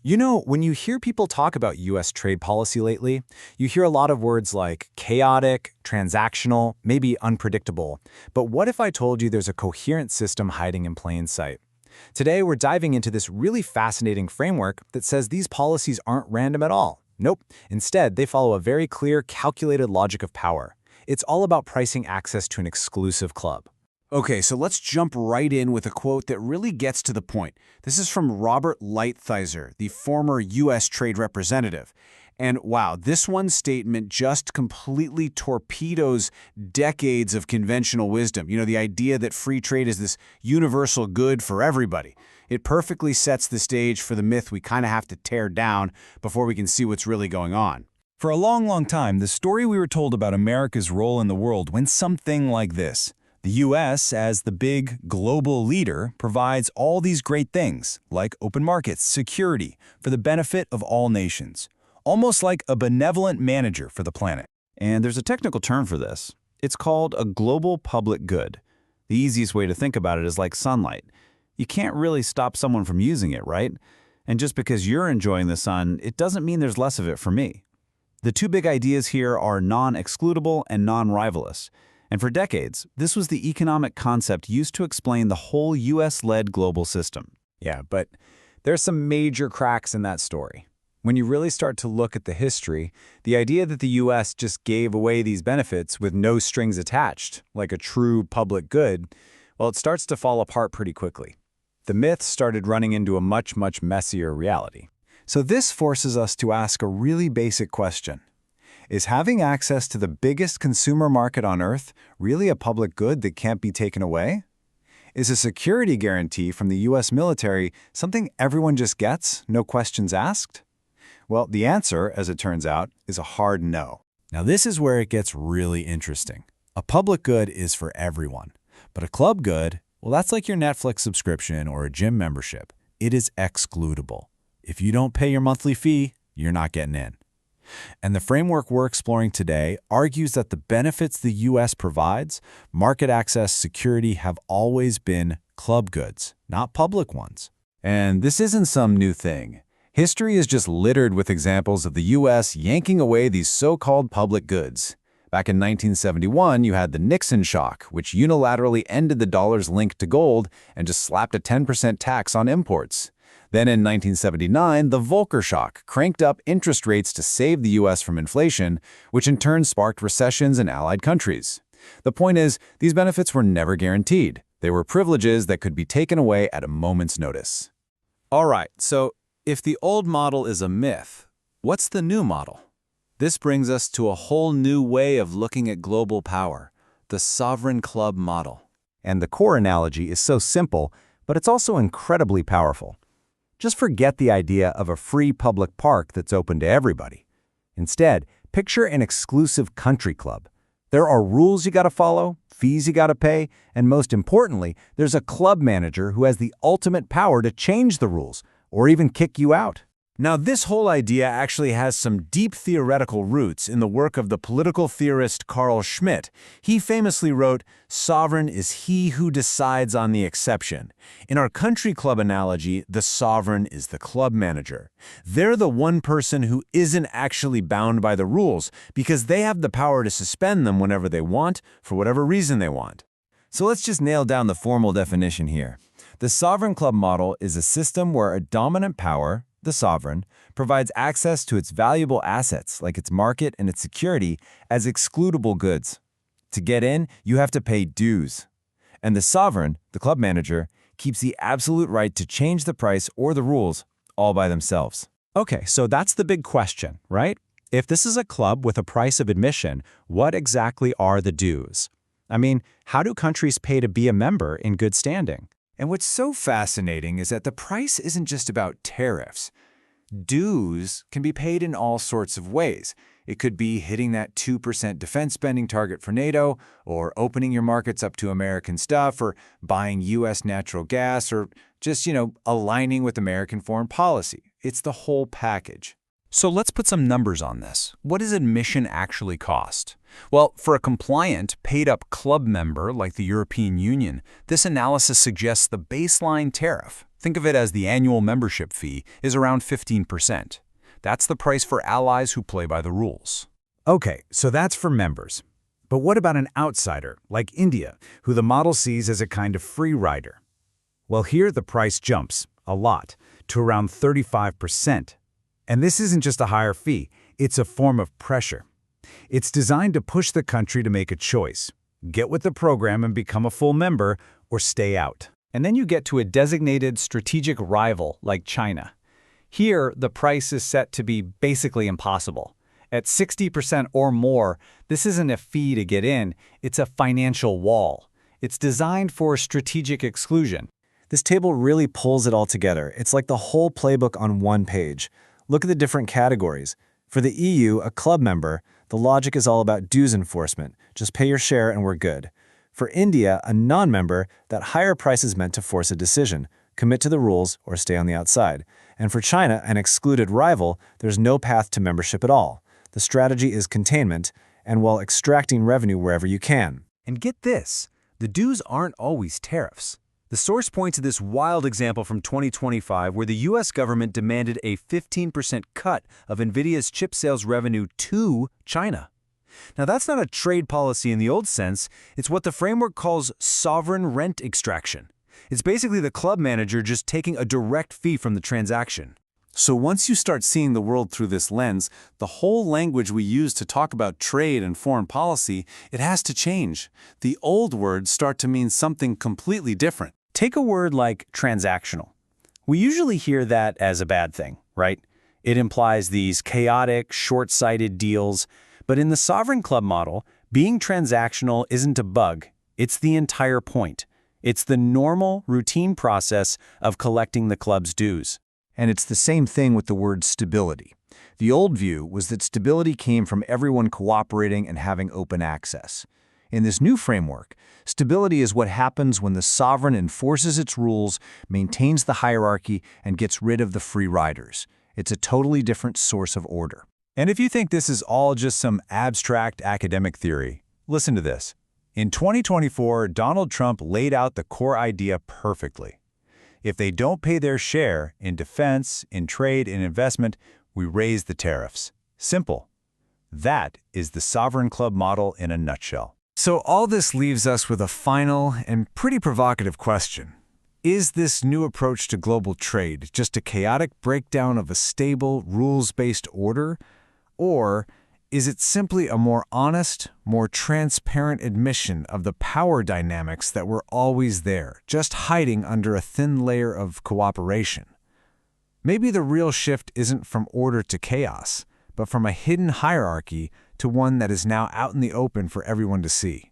You know, when you hear people talk about US trade policy lately, you hear a lot of words like chaotic, transactional, maybe unpredictable. But what if I told you there's a coherent system hiding in plain sight? Today, we're diving into this really fascinating framework that says these policies aren't random at all. Nope. Instead, they follow a very clear, calculated logic of power. It's all about pricing access to an exclusive club. Okay, so let's jump right in with a quote that really gets to the point. This is from Robert Lighthizer, the former U.S. Trade Representative. And wow, this one statement just completely torpedoes decades of conventional wisdom. You know, the idea that free trade is this universal good for everybody. It perfectly sets the stage for the myth we kind of have to tear down before we can see what's really going on. For a long, long time, the story we were told about America's role in the world went something like this. The U.S., as the big global leader, provides all these great things, like open markets, security, for the benefit of all nations. Almost like a benevolent manager for the planet. And there's a technical term for this. It's called a global public good. The easiest way to think about it is like sunlight. You can't really stop someone from using it, right? And just because you're enjoying the sun, it doesn't mean there's less of it for me. The two big ideas here are non-excludable and non-rivalous. And for decades, this was the economic concept used to explain the whole US-led global system. Yeah, but there's some major cracks in that story. When you really start to look at the history, the idea that the US just gave away these benefits with no strings attached, like a true public good, well, it starts to fall apart pretty quickly. The myth started running into a much, much messier reality. So this forces us to ask a really basic question. Is having access to the biggest consumer market on Earth really a public good that can't be taken away? Is a security guarantee from the US military something everyone just gets, no questions asked? Well, the answer, as it turns out, is a hard no. Now this is where it gets really interesting. A public good is for everyone, but a club good, well, that's like your Netflix subscription or a gym membership. It is excludable. If you don't pay your monthly fee, you're not getting in. And the framework we're exploring today argues that the benefits the U.S. provides, market access, security, have always been club goods, not public ones. And this isn't some new thing. History is just littered with examples of the U.S. yanking away these so-called public goods. Back in 1971, you had the Nixon shock, which unilaterally ended the dollar's link to gold and just slapped a 10% tax on imports. Then in 1979, the Volcker shock cranked up interest rates to save the U.S. from inflation, which in turn sparked recessions in allied countries. The point is, these benefits were never guaranteed. They were privileges that could be taken away at a moment's notice. All right, so if the old model is a myth, what's the new model? This brings us to a whole new way of looking at global power, the sovereign club model. And the core analogy is so simple, but it's also incredibly powerful. Just forget the idea of a free public park that's open to everybody. Instead, picture an exclusive country club. There are rules you gotta follow, fees you gotta pay, and most importantly, there's a club manager who has the ultimate power to change the rules, or even kick you out. Now, this whole idea actually has some deep theoretical roots in the work of the political theorist Carl Schmitt. He famously wrote, "Sovereign is he who decides on the exception." In our country club analogy, the sovereign is the club manager. They're the one person who isn't actually bound by the rules because they have the power to suspend them whenever they want, for whatever reason they want. So let's just nail down the formal definition here. The sovereign club model is a system where a dominant power, the sovereign, provides access to its valuable assets, like its market and its security, as excludable goods. To get in, you have to pay dues. And the sovereign, the club manager, keeps the absolute right to change the price or the rules all by themselves. Okay, so that's the big question, right? If this is a club with a price of admission, what exactly are the dues? I mean, how do countries pay to be a member in good standing? And what's so fascinating is that the price isn't just about tariffs. Dues can be paid in all sorts of ways. It could be hitting that 2% defense spending target for NATO, or opening your markets up to American stuff, or buying U.S. natural gas, or just, aligning with American foreign policy. It's the whole package. So let's put some numbers on this. What does admission actually cost? Well, for a compliant, paid-up club member like the European Union, this analysis suggests the baseline tariff, think of it as the annual membership fee, is around 15%. That's the price for allies who play by the rules. Okay, so that's for members. But what about an outsider, like India, who the model sees as a kind of free rider? Well, here the price jumps, a lot, to around 35%. And this isn't just a higher fee, it's a form of pressure. It's designed to push the country to make a choice. Get with the program and become a full member, or stay out. And then you get to a designated strategic rival like China. Here, the price is set to be basically impossible. At 60% or more, this isn't a fee to get in, it's a financial wall. It's designed for strategic exclusion. This table really pulls it all together. It's like the whole playbook on one page. Look at the different categories. For the EU, a club member, the logic is all about dues enforcement. Just pay your share and we're good. For India, a non-member, that higher price is meant to force a decision. Commit to the rules or stay on the outside. And for China, an excluded rival, there's no path to membership at all. The strategy is containment, and while extracting revenue wherever you can. And get this, the dues aren't always tariffs. The source points to this wild example from 2025 where the US government demanded a 15% cut of NVIDIA's chip sales revenue to China. Now that's not a trade policy in the old sense, it's what the framework calls sovereign rent extraction. It's basically the club manager just taking a direct fee from the transaction. So once you start seeing the world through this lens, the whole language we use to talk about trade and foreign policy, it has to change. The old words start to mean something completely different. Take a word like transactional. We usually hear that as a bad thing, right? It implies these chaotic, short-sighted deals. But in the sovereign club model, being transactional isn't a bug. It's the entire point. It's the normal, routine process of collecting the club's dues. And it's the same thing with the word stability. The old view was that stability came from everyone cooperating and having open access. In this new framework, stability is what happens when the sovereign enforces its rules, maintains the hierarchy, and gets rid of the free riders. It's a totally different source of order. And if you think this is all just some abstract academic theory, listen to this. In 2024, Donald Trump laid out the core idea perfectly. If they don't pay their share in defense, in trade, in investment, we raise the tariffs. Simple. That is the sovereign club model in a nutshell. So all this leaves us with a final and pretty provocative question. Is this new approach to global trade just a chaotic breakdown of a stable, rules-based order? Or is it simply a more honest, more transparent admission of the power dynamics that were always there, just hiding under a thin layer of cooperation? Maybe the real shift isn't from order to chaos, but from a hidden hierarchy to one that is now out in the open for everyone to see.